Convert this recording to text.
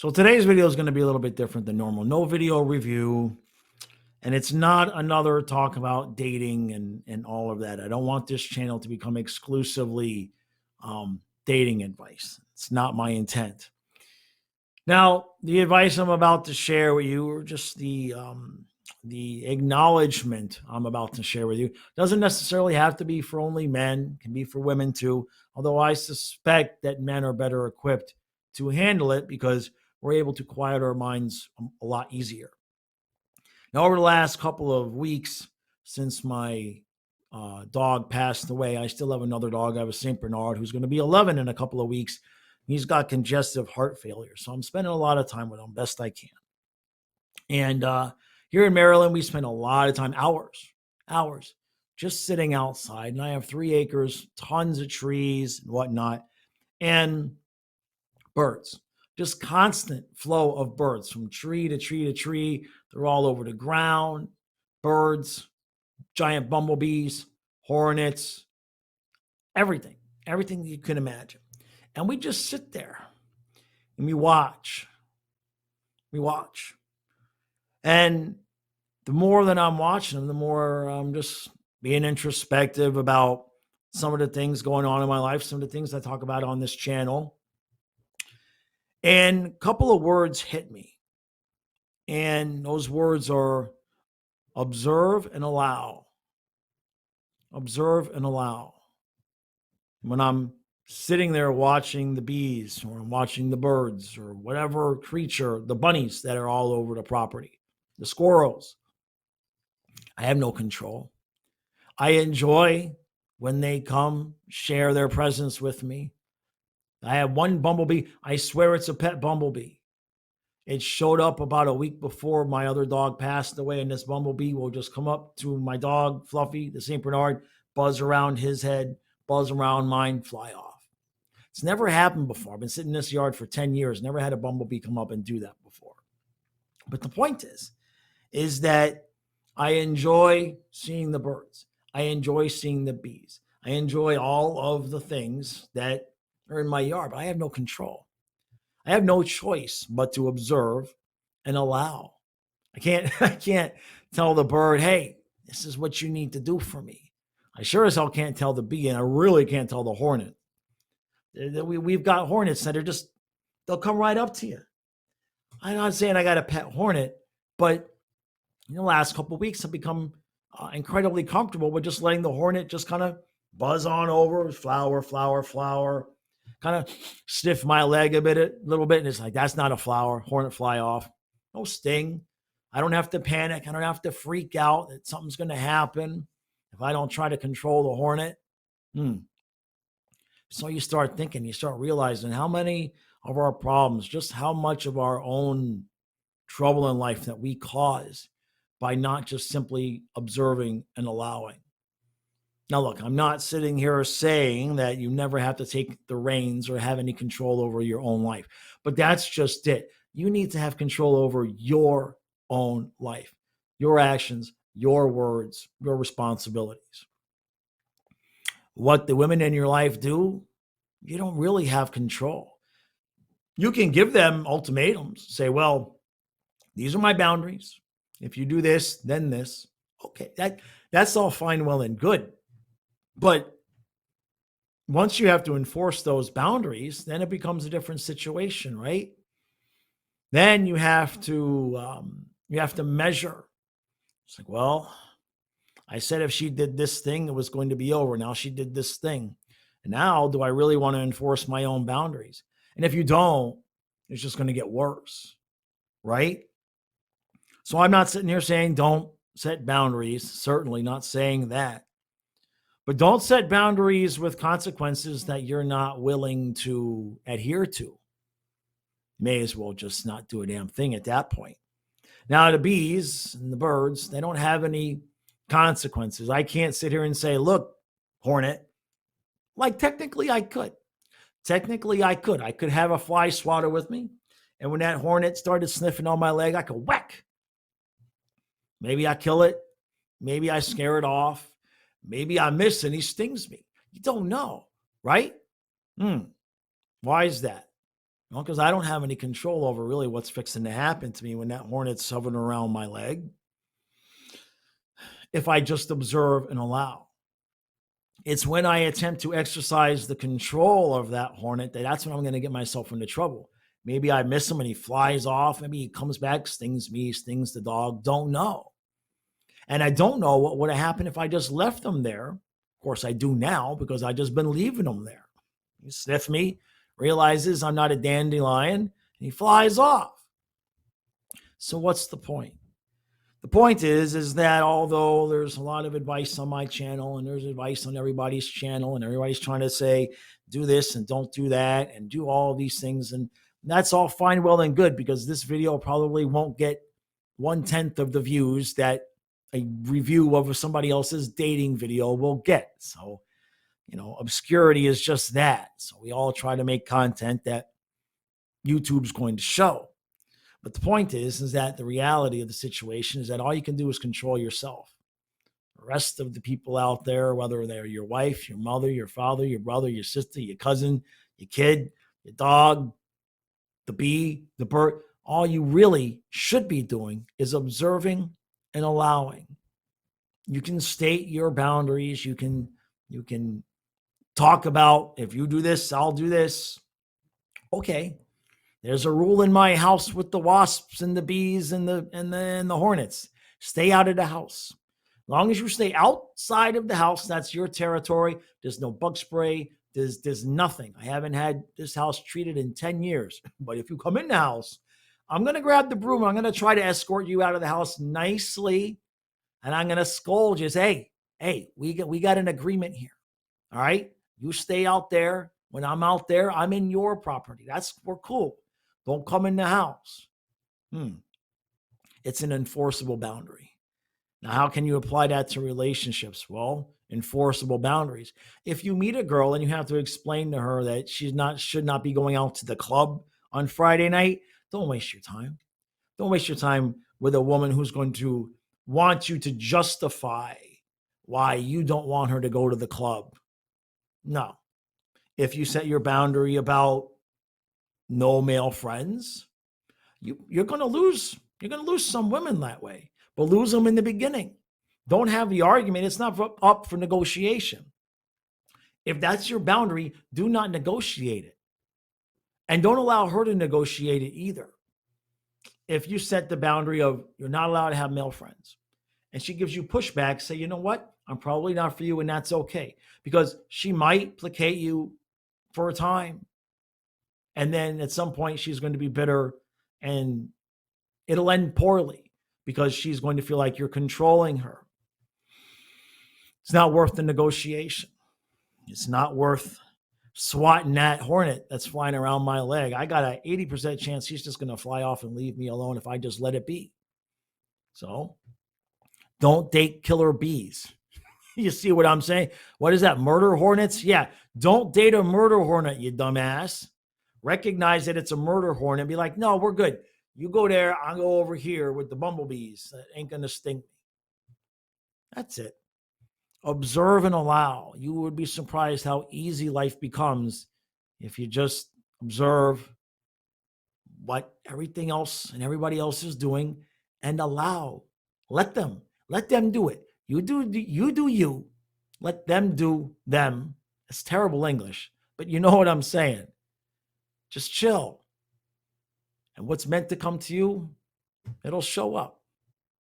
So today's video is going to be a little bit different than normal. No video review, and it's not another talk about dating and all of that. I don't want this channel to become exclusively dating advice. It's not my intent. Now, the advice I'm about to share with you, or just the acknowledgement I'm about to share with you, doesn't necessarily have to be for only men. It can be for women too. Although I suspect that men are better equipped to handle it because we're able to quiet our minds a lot easier. Now, over the last couple of weeks, since my dog passed away, I still have another dog. I have a St. Bernard who's going to be 11 in a couple of weeks. He's got congestive heart failure. So I'm spending a lot of time with him best I can. And here in Maryland, we spend a lot of time, hours, just sitting outside. And I have 3 acres, tons of trees and whatnot, and birds. Just constant flow of birds from tree to tree to tree. They're all over the ground. Birds, giant bumblebees, hornets, everything you can imagine. And we just sit there and we watch. And the more that I'm watching them, the more I'm just being introspective about some of the things going on in my life, some of the things I talk about on this channel. And a couple of words hit me. And those words are observe and allow. Observe and allow. When I'm sitting there watching the bees or I'm watching the birds or whatever creature, the bunnies that are all over the property, the squirrels, I have no control. I enjoy when they come share their presence with me. I have one bumblebee. I swear it's a pet bumblebee. It showed up about a week before my other dog passed away, and this bumblebee will just come up to my dog, Fluffy, the St. Bernard, buzz around his head, buzz around mine, fly off. It's never happened before. I've been sitting in this yard for 10 years, never had a bumblebee come up and do that before. But the point is that I enjoy seeing the birds. I enjoy seeing the bees. I enjoy all of the things that are in my yard, but I have no control. I have no choice but to observe and allow. I can't tell the bird, hey, this is what you need to do for me. I sure as hell can't tell the bee, and I really can't tell the hornet. We've got hornets that are just, they'll come right up to you. I'm not saying I got a pet hornet, but in the last couple of weeks, I've become incredibly comfortable with just letting the hornet just kind of buzz on over, flower, kind of sniff my leg a little bit. And it's like, that's not a flower. Hornet, fly off. No sting. I don't have to panic. I don't have to freak out that something's going to happen if I don't try to control the hornet. So you start thinking, you start realizing how many of our problems, just how much of our own trouble in life that we cause by not just simply observing and allowing. Now, look, I'm not sitting here saying that you never have to take the reins or have any control over your own life, but that's just it. You need to have control over your own life, your actions, your words, your responsibilities. What the women in your life do, you don't really have control. You can give them ultimatums, say, well, these are my boundaries. If you do this, then this. Okay, that's all fine, well, and good. But once you have to enforce those boundaries, then it becomes a different situation, right? Then you have to measure. It's like, well, I said if she did this thing, it was going to be over. Now she did this thing. And now, do I really want to enforce my own boundaries? And if you don't, it's just going to get worse, right? So I'm not sitting here saying don't set boundaries, certainly not saying that. But don't set boundaries with consequences that you're not willing to adhere to. May as well just not do a damn thing at that point. Now, the bees and the birds, they don't have any consequences. I can't sit here and say, look, hornet, like technically I could. I could have a fly swatter with me. And when that hornet started sniffing on my leg, I could whack. Maybe I kill it. Maybe I scare it off. Maybe I miss and he stings me. You don't know, right? Why is that? Because I don't have any control over really what's fixing to happen to me when that hornet's hovering around my leg. If I just observe and allow, it's when I attempt to exercise the control of that hornet that's when I'm going to get myself into trouble. Maybe I miss him and he flies off. Maybe he comes back, stings me, stings the dog. Don't know. And I don't know what would have happened if I just left them there. Of course, I do now because I just been leaving them there. He sniffs me, realizes I'm not a dandelion, and he flies off. So what's the point? The point is that although there's a lot of advice on my channel and there's advice on everybody's channel and everybody's trying to say, do this and don't do that and do all these things. And that's all fine, well, and good, because this video probably won't get 1/10 of the views that a review of somebody else's dating video will get. So, obscurity is just that. So we all try to make content that YouTube's going to show. But the point is that the reality of the situation is that all you can do is control yourself. The rest of the people out there, whether they're your wife, your mother, your father, your brother, your sister, your cousin, your kid, your dog, the bee, the bird, all you really should be doing is observing and allowing. You can state your boundaries. You can talk about, if you do this, I'll do this. Okay. There's a rule in my house with the wasps and the bees and the hornets. Stay out of the house. As long as you stay outside of the house, that's your territory. There's no bug spray. There's nothing. I haven't had this house treated in 10 years. But if you come in the house, I'm going to grab the broom. I'm going to try to escort you out of the house nicely. And I'm going to scold you. Say, hey, we got an agreement here. All right. You stay out there. When I'm out there, I'm in your property. We're cool. Don't come in the house. It's an enforceable boundary. Now, how can you apply that to relationships? Well, enforceable boundaries. If you meet a girl and you have to explain to her that she should not be going out to the club on Friday night, don't waste your time. Don't waste your time with a woman who's going to want you to justify why you don't want her to go to the club. No. If you set your boundary about no male friends, you're going to lose. You're going to lose some women that way, but lose them in the beginning. Don't have the argument. It's not up for negotiation. If that's your boundary, do not negotiate it. And don't allow her to negotiate it either. If you set the boundary of you're not allowed to have male friends and she gives you pushback, say, you know what? I'm probably not for you, and that's okay, because she might placate you for a time. And then at some point she's going to be bitter and it'll end poorly because she's going to feel like you're controlling her. It's not worth the negotiation. It's not worth swatting that hornet that's flying around my leg. I got an 80% chance she's just going to fly off and leave me alone if I just let it be. So don't date killer bees. You see what I'm saying? What is that? Murder hornets? Yeah. Don't date a murder hornet, you dumbass. Recognize that it's a murder hornet and be like, no, we're good. You go there. I'll go over here with the bumblebees. That ain't going to sting me. That's it. Observe and allow. You would be surprised how easy life becomes if you just observe what everything else and everybody else is doing and allow. Let them do it. You do you. Let them do them. It's terrible English, but you know what I'm saying. Just chill. And what's meant to come to you, it'll show up.